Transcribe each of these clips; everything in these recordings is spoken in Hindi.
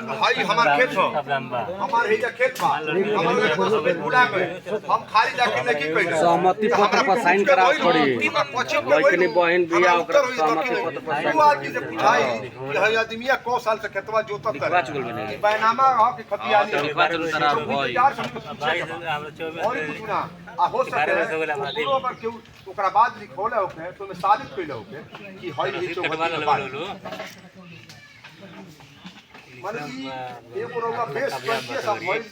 भाई हमार खेत हो, हमार हेजा खेत बा, हमार बुला गए, हम खाली जाके नहीं कइले सहमति पत्र पर साइन करावे पड़ी। लड़कनी बहन बिया ओकरा सहमति पत्र पर साइन तू आदमी से पूछाई कि है आदमिया को साल से खेतवा जोतत लिखवा चुकल बने बैनामा हो कि खतियानी लिखवा चुकल तरा भाई और कुछ ना आ हो सके तो अगर केहू ओकरा बाद लिखोले होके तो में साबित कइले होके कि हई ही तो माने कि एगो रोगा बेस करके सब भइल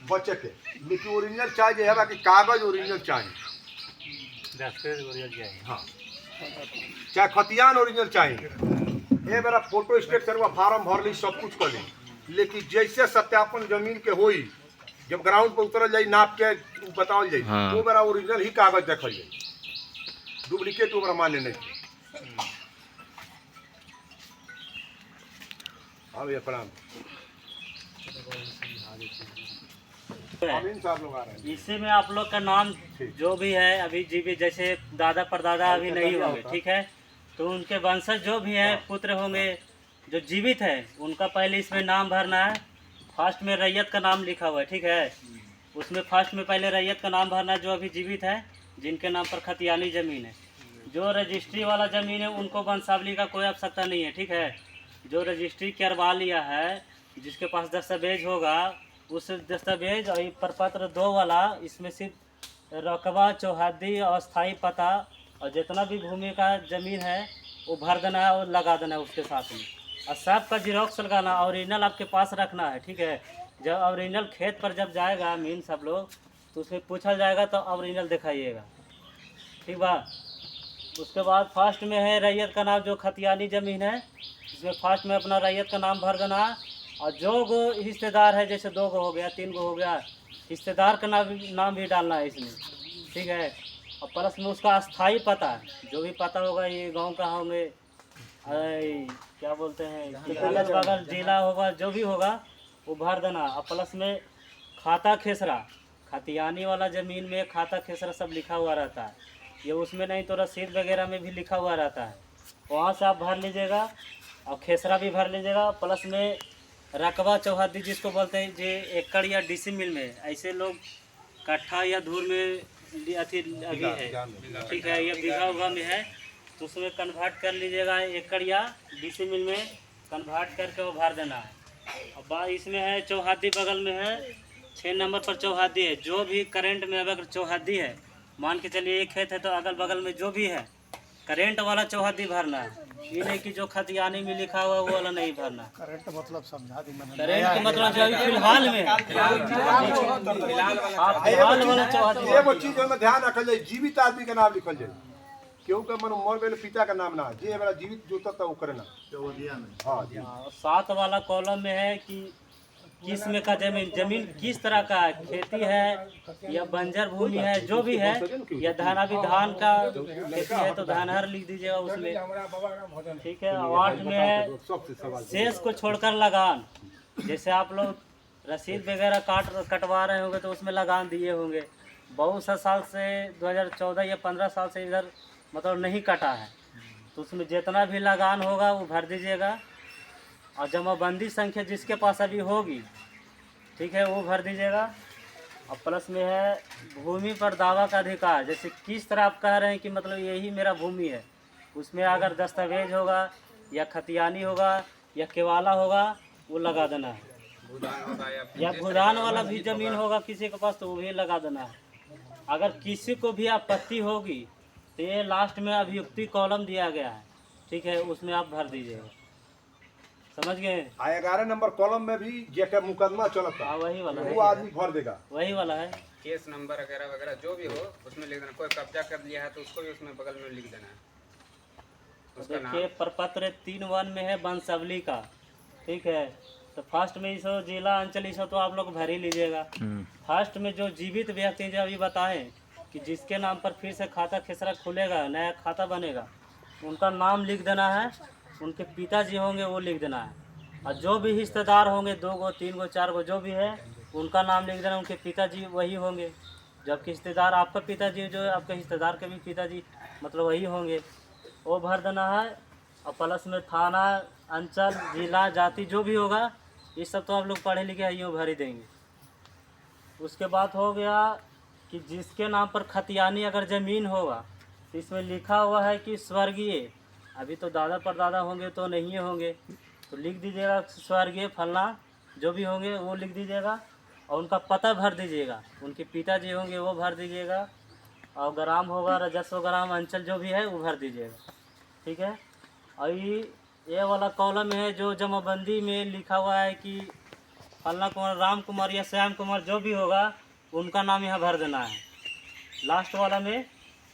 बच्चे के लेकिन ओरिजिनल चाहिए है कि कागज ओरिजिनल चाहिए, दस्तावेज ओरिजिनल चाहिए। हां चाहे खतियान ओरिजिनल चाहिए। ए मेरा फोटो स्टेट करवा फार्म भर ली सब कुछ कर ली, लेकिन जैसे सत्यापन जमीन के होई जब ग्राउंड पर उतरल जाई नाप के बतावल जाई वो मेरा ओरिजिनल ही कागज देखल जाई, डुप्लीकेट ओकरा मान्य नहीं। हाँ भैया प्रणाम। साहब लोग आ रहे हैं। इसी में आप लोग का नाम जो भी है अभी जीवित, जैसे दादा परदादा अभी नहीं होंगे, ठीक है, तो उनके वंशज जो भी हैं पुत्र होंगे जो जीवित है उनका पहले इसमें नाम भरना है। फर्स्ट में रैयत का नाम लिखा हुआ है, ठीक है, उसमें फर्स्ट में पहले रैयत का नाम भरना है जो अभी जीवित है, जिनके नाम पर खतियानी ज़मीन है। जो रजिस्ट्री वाला ज़मीन है उनको वंशावली का कोई आवश्यकता नहीं है, ठीक है। जो रजिस्ट्री करवा लिया है जिसके पास दस्तावेज होगा उस दस्तावेज और प्रपत्र 2 वाला इसमें सिर्फ रकबा चौहद्दी अस्थाई पता और जितना भी भूमि का ज़मीन है वो भर देना है और लगा देना है उसके साथ में, और सब का जीरोक्स लगाना, ओरिजिनल आपके पास रखना है, ठीक है। जब ओरिजिनल खेत पर जब जाएगा मीन सब लोग तो उसमें पूछा जाएगा तो ओरिजिनल दिखाइएगा, ठीक बा। उसके बाद फर्स्ट में है रैयत का नाम, जो खतियानी ज़मीन है इसमें फर्स्ट में अपना रैयत का नाम भर देना है, और जो गो हिस्सेदार है जैसे 2 गो हो गया 3 गो हो गया हिस्सेदार का नाम भी डालना है इसमें, ठीक है। और प्लस में उसका अस्थाई पता जो भी पता होगा, ये गांव का होंगे क्या बोलते हैं अगल बगल जिला होगा जो भी होगा वो भर देना। और प्लस में खाता खेसरा, खतियानी वाला ज़मीन में खाता खेसरा सब लिखा हुआ रहता है, ये उसमें नहीं तो रसीद वगैरह में भी लिखा हुआ रहता है, वहाँ से आप भर लीजिएगा और खेसरा भी भर लीजिएगा। प्लस में रकबा चौहद्दी जिसको बोलते हैं, जे एकड़ या डिसिमिल में, ऐसे लोग कट्ठा या धूर में अभी है, ठीक है, ये बीघा उघा में है तो उसमें कन्वर्ट कर लीजिएगा, एकड़ या डिसिमिल में कन्वर्ट करके वो भर देना है। और इसमें है चौहद्दी बगल में है 6 नंबर पर चौहद्दी है, जो भी करेंट में अगर चौहद्दी है, मान के चलिए एक खेत है तो अगल बगल में जो भी है करेंट वाला चौहद्दी भरना है, ये नहीं कि जो खतियानी में लिखा हुआ वो वाला नहीं भरना। करंट मतलब समझा दी मैंने। करेंट मतलब जो अभी फिलहाल में फिलहाल वाला चौहद्दी। एगो चीज में ध्यान रखल जाए, जीवित आदमी के नाम लिखल जाए, केहू के मन मर गए पिता का नाम ना, जे मेरा जीवित जोतत है वो करे ना। हां जी। 7 वाला कॉलम में है कि किस्म का जमीन किस तरह का है, खेती है या बंजर भूमि है, जो भी है, या धान, अभी धान का खेती है तो धानहर लिख दीजिएगा उसमें, ठीक है। 8 में है शेष को छोड़कर लगान, जैसे आप लोग रसीद वगैरह कटवा रहे होंगे तो उसमें लगान दिए होंगे, बहुत सा साल से 2014 या 15 साल से इधर मतलब नहीं कटा है, तो उसमें जितना भी लगान होगा वो भर दीजिएगा। और जमाबंदी संख्या जिसके पास अभी होगी, ठीक है, वो भर दीजिएगा। और प्लस में है भूमि पर दावा का अधिकार, जैसे किस तरह आप कह रहे हैं कि मतलब यही मेरा भूमि है, उसमें अगर दस्तावेज होगा या खतियानी होगा या केवाला होगा वो लगा देना है, या भूदान वाला भी ज़मीन होगा किसी के पास तो वो भी लगा देना है। अगर किसी को भी आपत्ति होगी तो ये लास्ट में अभियुक्ति कॉलम दिया गया है, ठीक है, उसमें आप भर दीजिएगा, समझ गए। 11 नंबर कॉलम में भी जेके मुकदमा चलता है वही वाला वो आदमी भर देगा, वही वाला है। केस नंबर वगैरह वगैरह जो भी हो उसमें लिख देना, कोई कब्जा कर लिया है तो उसको भी उसमें बगल में लिख देना है। उसका देखिए प्रपत्र 3(1) में है वंशावली का, ठीक है, तो फर्स्ट में इसो जिला अंचल इसो तो आप लोग भर ही लीजिएगा। फर्स्ट में जो जीवित व्यक्ति जो अभी बताएं कि जिसके नाम पर फिर से खाता खेसरा खुलेगा, नया खाता बनेगा, उनका नाम लिख देना है, उनके पिताजी होंगे वो लिख देना है, और जो भी हिस्सेदार होंगे 2 गो 3 गो 4 गो जो भी है उनका नाम लिख देना, उनके पिताजी वही होंगे, जबकि हिस्सेदार आपका पिताजी जो है आपके हिस्सेदार के भी पिताजी मतलब वही होंगे, वो भर देना है। और प्लस में थाना अंचल जिला जाति जो भी होगा ये सब तो आप लोग पढ़े लिखे यूँ भर ही देंगे। उसके बाद हो गया कि जिसके नाम पर खतियानी अगर ज़मीन होगा तो इसमें लिखा हुआ है कि स्वर्गीय, अभी तो दादा परदादा होंगे तो नहीं होंगे, तो लिख दीजिएगा स्वर्गीय फलना जो भी होंगे वो लिख दीजिएगा, और उनका पता भर दीजिएगा। उनके पिताजी होंगे वो भर दीजिएगा, और ग्राम होगा राजस्व ग्राम अंचल जो भी है वो भर दीजिएगा, ठीक है। और ये वाला कॉलम है जो जमाबंदी में लिखा हुआ है कि फलना कुमार, राम कुमार या श्याम कुमार जो भी होगा उनका नाम यहाँ भर देना है लास्ट वाला में।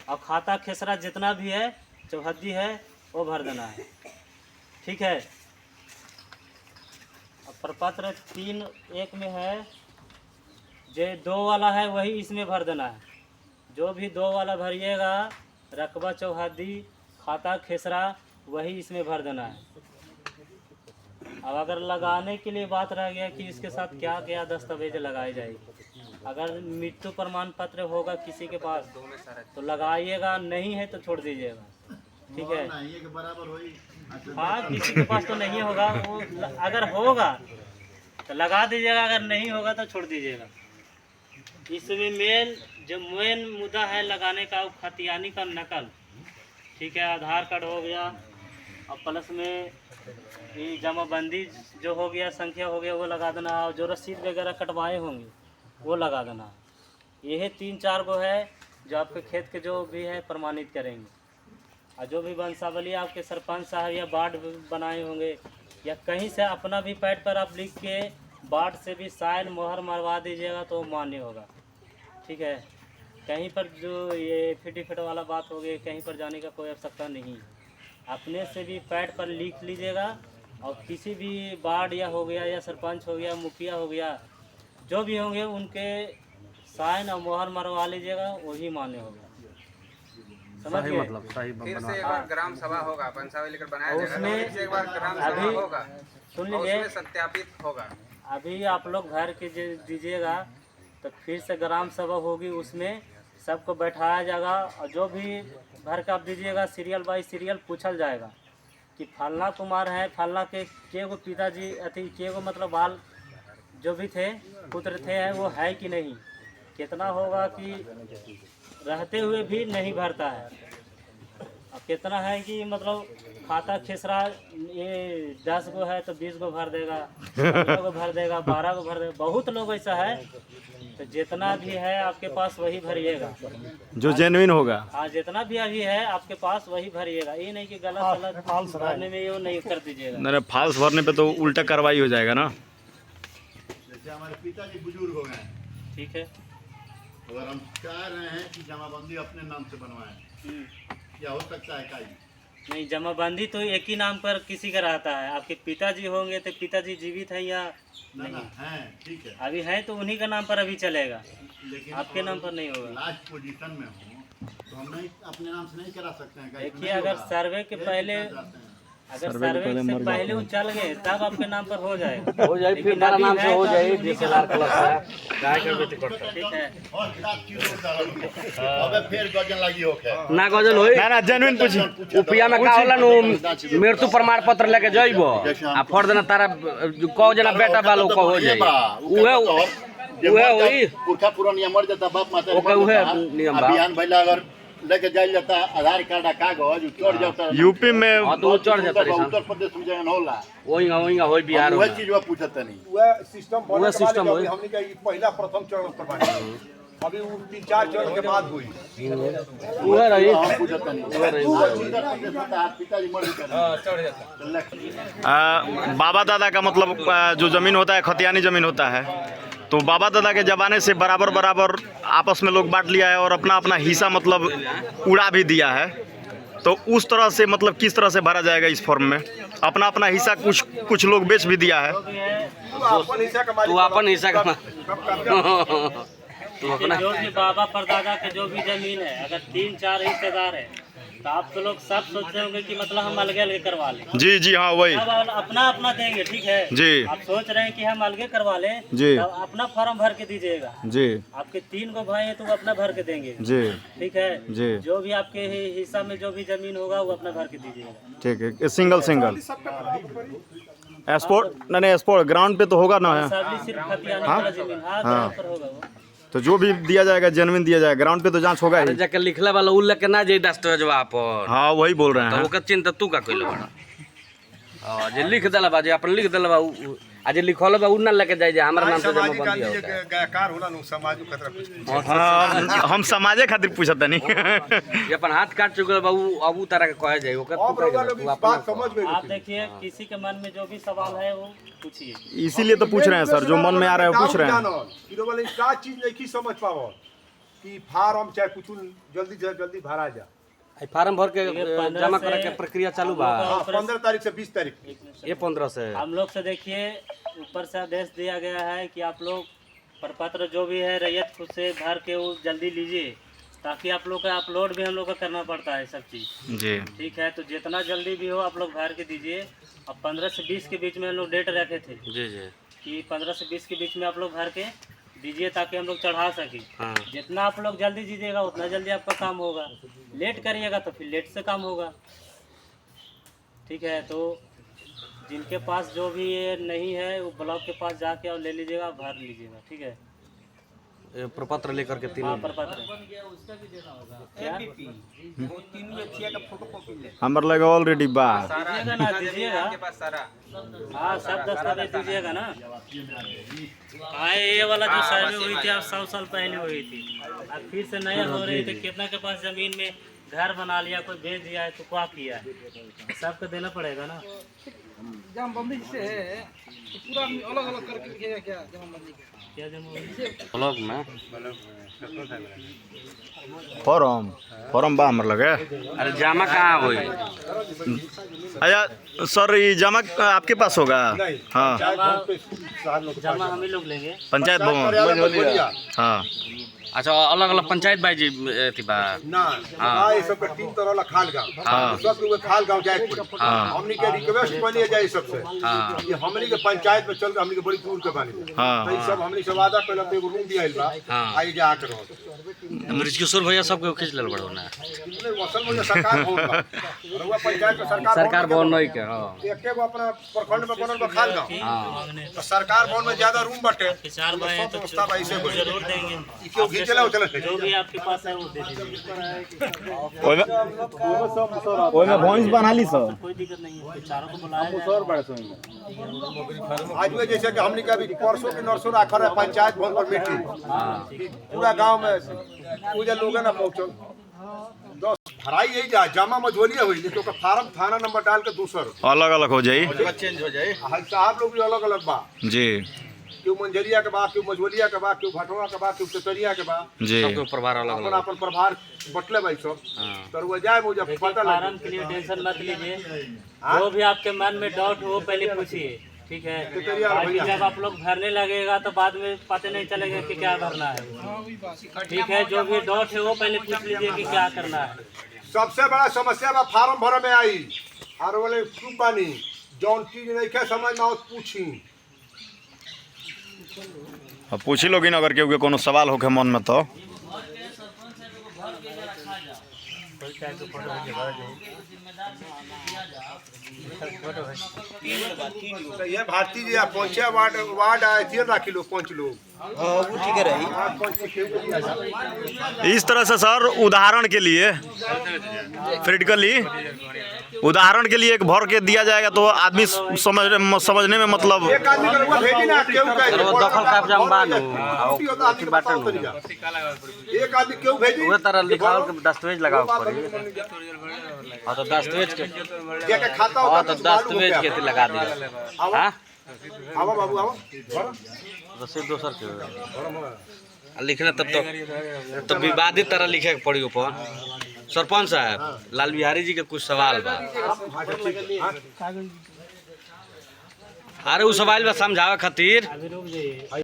और खाता खेसरा जितना भी है चौहद्दी है वो भर देना है, ठीक है। और प्रपत्र 3(1) में है जो 2 वाला है वही इसमें भर देना है। जो भी 2 वाला भरिएगा रकबा चौहद्दी खाता खेसरा वही इसमें भर देना है। अब अगर लगाने के लिए बात रह गया कि इसके साथ क्या क्या दस्तावेज लगाए जाएगी, अगर मृत्यु प्रमाण पत्र होगा किसी के पास तो लगाइएगा, नहीं है तो छोड़ दीजिएगा, ठीक है। हाँ, किसी के पास तो नहीं होगा, वो अगर होगा तो लगा दीजिएगा, अगर नहीं होगा तो छोड़ दीजिएगा। इसमें मेन मुद्दा है लगाने का खतियानी का नकल, ठीक है। आधार कार्ड हो गया, और प्लस में ये जमाबंदी जो हो गया, संख्या हो गया वो लगा देना, और जो रसीद वगैरह कटवाए होंगे वो लगा देना। यही 3-4 गो है जो आपके खेत के जो भी है प्रमाणित करेंगे। और जो भी वंशावली आपके सरपंच साहब या वार्ड बनाए होंगे या कहीं से अपना भी पैड पर आप लिख के वार्ड से भी साइन मोहर मरवा दीजिएगा तो मान्य होगा, ठीक है। कहीं पर जो ये फिट वाला बात हो गई, कहीं पर जाने का कोई आवश्यकता नहीं है। अपने से भी पैड पर लिख लीजिएगा, और किसी भी वार्ड या हो गया या सरपंच हो गया मुखिया हो गया जो भी होंगे उनके साइन और मोहर मरवा लीजिएगा, वही मान्य होगा। समझ गए? मतलब सही फिर से एक बार ग्राम सभा होगा, वंशावली लेकर बनाया जाएगा, उसमें फिर से एक बार ग्राम सभा अभी होगा, सुन और लीजिए, उसमें सत्यापित होगा। अभी आप लोग घर के दीजिएगा तो फिर से ग्राम सभा होगी, उसमें सबको बैठाया जाएगा, और जो भी घर का आप दीजिएगा सीरियल बाई सीरियल पूछल जाएगा कि फलना कुमार है, फलना के गो पिताजी अति के गो मतलब बाल जो भी थे पुत्र थे हैं वो है कि नहीं। कितना होगा कि रहते हुए भी नहीं भरता है, और कितना है कि मतलब खाता खेसरा ये 10 गो है तो 20 गो भर देगा, 15 गो भर देगा, 12 गो भर देगा। बहुत लोग ऐसा है, तो जितना भी है आपके पास वही भरिएगा जो जेन्युइन होगा। हाँ, जितना भी अभी है आपके पास वही भरिएगा, ये नहीं कि गलत भरने में ये नहीं कर दीजिएगा। नहीं, फाल्स भरने पे तो उल्टा कार्रवाई हो जाएगा ना। जैसे हमारे पिताजी बुजुर्ग हो गए, ठीक है। अगर हम चाह रहे हैं कि जमाबंदी अपने नाम से बनवाएं, क्या हो सकता है? काई नहीं, जमाबंदी तो एक ही नाम पर किसी का रहता है। आपके पिताजी होंगे तो पिताजी जीवित हैं या नहीं? है, ठीक है, अभी है तो उन्हीं का नाम पर अभी चलेगा, लेकिन आपके नाम पर नहीं होगा। लास्ट पोजीशन में हो तो हम नहीं अपने नाम से नहीं करा सकते हैं। देखिए, अगर सर्वे के पहले से पहले वो चल गए तब आपके नाम पर हो जाएगा, हो जाए, फिर लेकिन हमारा अभी नाम से है हो तो जाए। उन्हीं के DSLR नाम क्लब है, गाय के बेटी करता है। ठीक है। और रात की रोज डालो, अबे फिर गजन लगी होके ना गजल होई ना जेन्युइन पूछी। उपिया में का होला नु मृत्यु प्रमाण पत्र लेके जइबो, आ फर देना तारा को जना बेटा बालो को हो जाई, उहे होई पुरखा पुरानिया मर जाता बाप माता ओके, उहे नियम बा। अभियान भइला अगर लेके जाइल जाता आधार कार्ड आ कागज चढ़ जाता यूपी में हां तो चढ़ जाता रे। उत्तर प्रदेश में जन होला ओही होई बिहार वह में चीज वो पूछत नहीं। वह सिस्टम वह बने सिस्टम के बाद होई। हमने का ये पहला प्रथम चरण करवाया, अभी वो 3-4 चरण के बाद हुई। उहे रही हम पूछत नहीं, उहे रही। उत्तर प्रदेश में तो पिताजी मर गए, चढ़ जाता। बाबा दादा का मतलब जो जमीन होता है खतियानी जमीन होता है, तो बाबा दादा के ज़माने से बराबर आपस में लोग बांट लिया है और अपना अपना हिस्सा मतलब उड़ा भी दिया है। तो उस तरह से मतलब किस तरह से भरा जाएगा इस फॉर्म में? अपना अपना हिस्सा कुछ लोग बेच भी दिया है। तू अपन हिस्सा का तू अपना जो भी बाबा परदादा के जो भी जमीन है, अगर 3-4 हिस्सेदार है तो आप तो लोग सब सोचते होंगे कि मतलब हम अलगे अलगे करवा लें। जी जी हाँ वही अब अपना अपना देंगे, ठीक है जी। आप सोच रहे हैं कि हम अलगे करवा लें जी। तो अपना फॉर्म भर के दीजिएगा। जी आपके 3 गो भाई है तो वो अपना भर के देंगे, जी ठीक है जी। जो भी आपके हिस्सा में जो भी जमीन होगा वो अपना भर के दीजिएगा। ठीक है, सिंगल स्पोर्ट नहीं स्पोर्ट ग्राउंड पे तो होगा ना। सबली सिर्फ खतियानी वाला जमीन, हाँ ग्राउंड पर होगा वो। तो जो भी दिया जाएगा जेन्युइन दिया जाएगा, ग्राउंड पे तो जांच होगा ही। जाके लिखले वाला उ लेके ना जाई दस्तावेजवा पर। हाँ वही बोल रहे तो हैं। ओकर चिंता तू का कइले बड़ा। हां जे लिख देला बा, जे अपन लिख देला बा आ जे लिखल बा उ ना लेके जाई, जे हमरा नाम से जमा सामाजिक बंदी आदमी होता है। गायकार होला नु समाज को खतरा कुछ हाँ, हम समाजे खातिर पूछत नहीं। जे अपन हाथ काट चुकल बा उ अब उ तरह के कहे जाई, ओकर तू अब का लोग तू इस अपना बात समझ गए आप देखिए किसी के मन में जो भी सवाल है वो पूछिए। इसीलिए तो पूछ रहे हैं सर, जो मन में आ रहा है वो पूछ रहे हैं। हैं वाले का चीज नहीं समझ पाओ कि फार्म चाहे कुछ जल्दी से जल्दी भरा जा। फार्म भर के ये 15 जमा से करे के प्रक्रिया चालू बा। हाँ, 15 तारीख से 20 तारीख ये 15 से हम लोग से देखिए ऊपर से आदेश दिया गया है कि आप लोग प्रपत्र जो भी है रैयत खुद से भर के वो जल्दी लीजिए, ताकि आप लोग का अपलोड भी हम लोग का करना पड़ता है सब चीज़। जी ठीक है, तो जितना जल्दी भी हो आप लोग भर के दीजिए। अब 15 से 20 के बीच में हम लोग डेट रखे थे जी जी कि 15 से 20 के बीच में आप लोग भर के दीजिए ताकि हम लोग चढ़ा सकें। हाँ जितना आप लोग जल्दी दीजिएगा उतना जल्दी आपका काम होगा, लेट करिएगा तो फिर लेट से काम होगा। ठीक है, तो जिनके पास जो भी ये नहीं है वो ब्लॉक के पास जाके और ले लीजिएगा, भर लीजिएगा। ठीक है, ये प्रपत्र लेकर के हाँ तीनों प्रपत्र क्या हमारे लगे ऑलरेडी बा। दीजिएगा ना, दीजिएगा। आपके पास सारा हाँ सब दस्तावेज दीजिएगा ना। हाँ ये वाला जो सर्वे हुई थी अब 100 साल पहले हुई थी, अब फिर से नया हो रही थी। कितना के पास जमीन में घर बना लिया, कोई बेच दिया है तो क्या किया है, सबको देना पड़ेगा ना। जमाबंदी से है तो पूरा अलग अलग करके लिखेगा क्या जमाबंदी का? क्या जमा ब्लॉक में फॉर्म बा हमारे लगे। अरे जमा कहाँ हुई? अच्छा सर ये जमा आपके पास होगा? हाँ जमा हम ही लोग लेंगे। पंचायत भवन। हाँ अच्छा अलग अलग पंचायत बाजी थी बा ना हाँ ये सब का टीम तरह ला खाल गांव। हाँ। सब लोग खाल गांव जाए पड़े। हाँ। हमनी के रिक्वेस्ट बनिए जाए सबसे हाँ। ये हमनी के पंचायत में चल के हमनी के बड़ी दूर के बानी। हाँ। तो ये सब हमनी से वादा पहले तो एगो रूम दिया इल बा। हाँ। आई जा के रहो। मरीज किशोर भैया सबके खींच लेल बड़ो ना। कितने वसल में सरकार भवन बा। रउआ पंचायत में सरकार भवन नहीं के। हाँ एके गो अपना प्रखंड में बनल बा खाल गांव। हाँ तो सरकार भवन में ज्यादा रूम बाटे। 4 भाई हैं तो व्यवस्था बा ऐसे बनी। जरूर देंगे। ई क्यों घिचला उचला जो भी आपके पास है वो दे दीजिए, भैंस बना ली सर। कोई दिक्कत नहीं है। चारों को बुलाया आज में जैसे कि हमने कभी परसों के नरसों रखा है पंचायत भवन पर मीटिंग पूरा गांव में पूजा लोग ना पहुंचल 10 भराई यही जा जमा मझोलिया हुई लेकिन ओकर फार्म थाना नंबर डाल के दूसर अलग अलग हो जाई। चेंज हो जाए। साहब लोग भी अलग अलग बा, जी क्यों मंजरिया के बा, क्यों मझोलिया के बा, क्यों भटवा के बा, क्यों तेतरिया के बा। जी सबके प्रभार अलग अपन अलग। अपन प्रभार बटले भाई सब हाँ तर वो जाए मुझे पता फार्म लगे। के लिए टेंशन मत लीजिए, जो भी आपके मन में डाउट हो पहले पूछिए। ठीक है, ताकि जब आप लोग भरने लगेगा तो बाद में पता नहीं चलेगा कि क्या भरना है। ठीक है, जो भी डाउट है वो पहले पूछ लीजिए कि क्या करना है। सबसे बड़ा समस्या बा फार्म भरे में आई और बोले चुप बानी जौन चीज नहीं के समझ में आओ पूछी। अब पूछी लोगी ना अगर केहू के कोनो सवाल होके मन में तो। तो ये भारती जी पहुंचे वार्ड आए थे ना किलो 5 लोग। वो ठीक है रही। इस तरह से सर उदाहरण के लिए क्रिटिकली उदाहरण के लिए एक भर के दिया जाएगा तो आदमी समझने में मतलब एक आदमी का रुपया भेजी ना क्यों कहे वो दखल का जाम बानो एक आदमी क्यों भेजी वो तरह लिखावल के दस्तावेज लगाओ पड़ी। हाँ तो दस्तावेज के जे के खाता हाँ होता तो दस्तावेज के ती लगा दिया। हाँ आओ बाबू आओ रसीद दोसर के लिखना तब तो विवादित तरह लिखे के पड़ी ऊपर। सरपंच साहब लाल बिहारी जी के कुछ सवाल बा। अरे उ सवाल बा समझावे खातिर। अभी रुक जाइए।